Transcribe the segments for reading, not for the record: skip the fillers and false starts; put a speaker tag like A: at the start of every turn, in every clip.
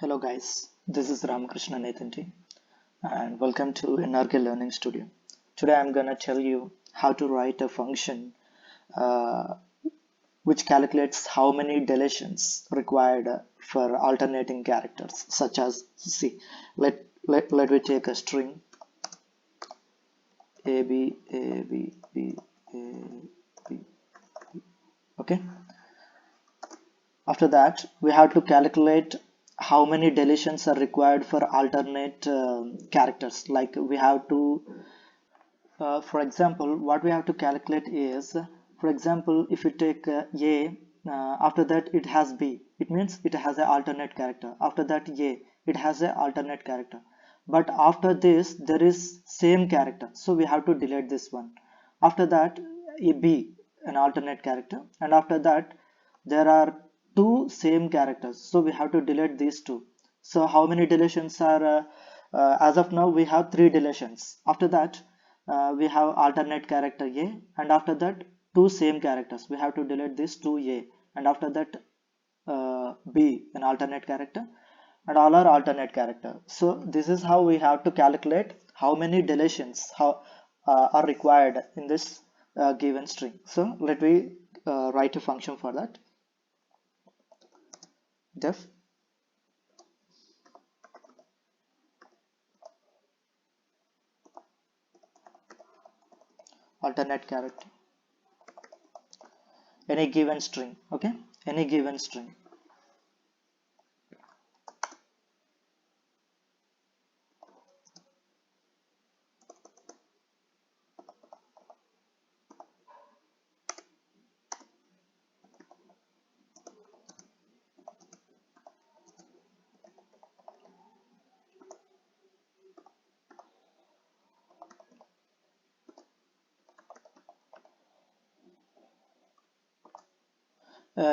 A: Hello guys, this is Ramakrishna Nethinti and welcome to NRK Learning Studio. Today I'm gonna tell you how to write a function uh, which calculates how many deletions required for alternating characters, such as let me take a string a b a b b a b. Okay. After that, we have to calculate how many deletions are required for alternate characters. Like we have to, for example, what we have to calculate is, for example, if you take A, after that it has B, it means it has an alternate character. After that A, it has an alternate character. But after this, there is same character, so we have to delete this one. After that, a B, an alternate character, and after that there are two same characters, so we have to delete these two. So how many deletions are as of now we have three deletions. After that we have alternate character A, and after that two same characters, we have to delete this 2A, and after that B, an alternate character, and all are alternate character. So this is how we have to calculate how many deletions are required in this given string. So let me write a function for that. Def alternate character, any given string. Okay, any given string.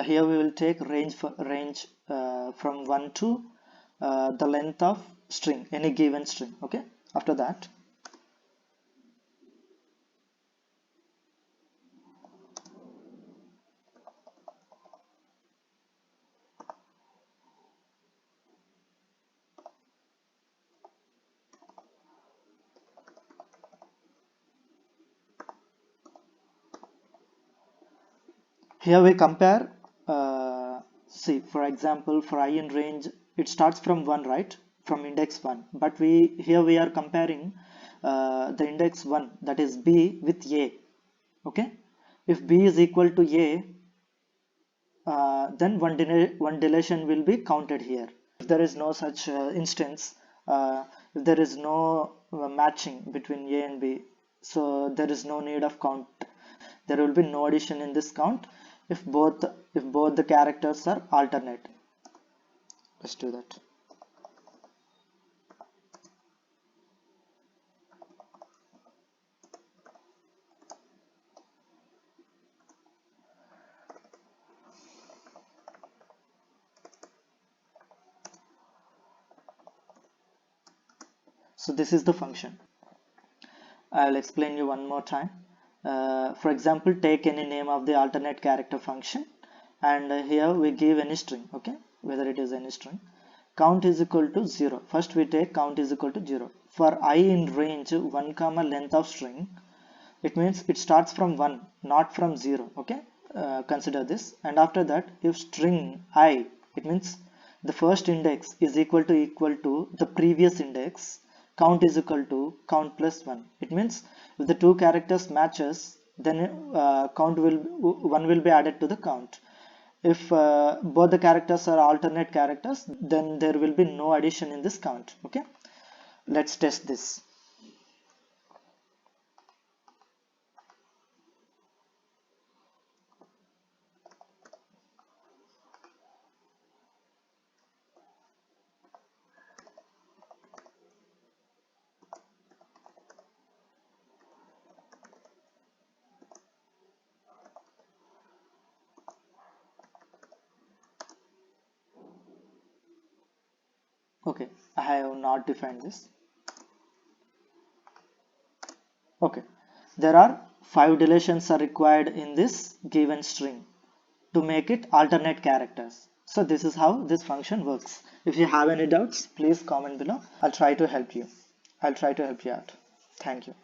A: Here we will take range from 1 to the length of string, any given string. Okay, after that here we compare. See, for example, for I in range, it starts from 1, right, from index 1, but we are comparing the index 1, that is B, with A. Okay, if B is equal to A, then one deletion will be counted here. If there is no such instance, if there is no matching between A and B, so there is no need of count. There will be no addition in this count if both the characters are alternate. Let's do that. So this is the function. I'll explain you one more time. For example, take any name of the alternate character function, and here we give any string. Okay, whether it is any string. Count is equal to 0. First we take count is equal to 0. For I in range 1 comma length of string, it means it starts from 1, not from 0. Okay, consider this. And after that, if string I, it means the first index is equal to the previous index, count is equal to count plus 1. It means if the two characters matches, then count will 1 will be added to the count. If both the characters are alternate characters, then there will be no addition in this count. Okay, let's test this. Okay, I have not defined this. Okay, there are 5 deletions are required in this given string to make it alternate characters. So this is how this function works. If you have any doubts, please comment below. I'll try to help you. I'll try to help you out. Thank you.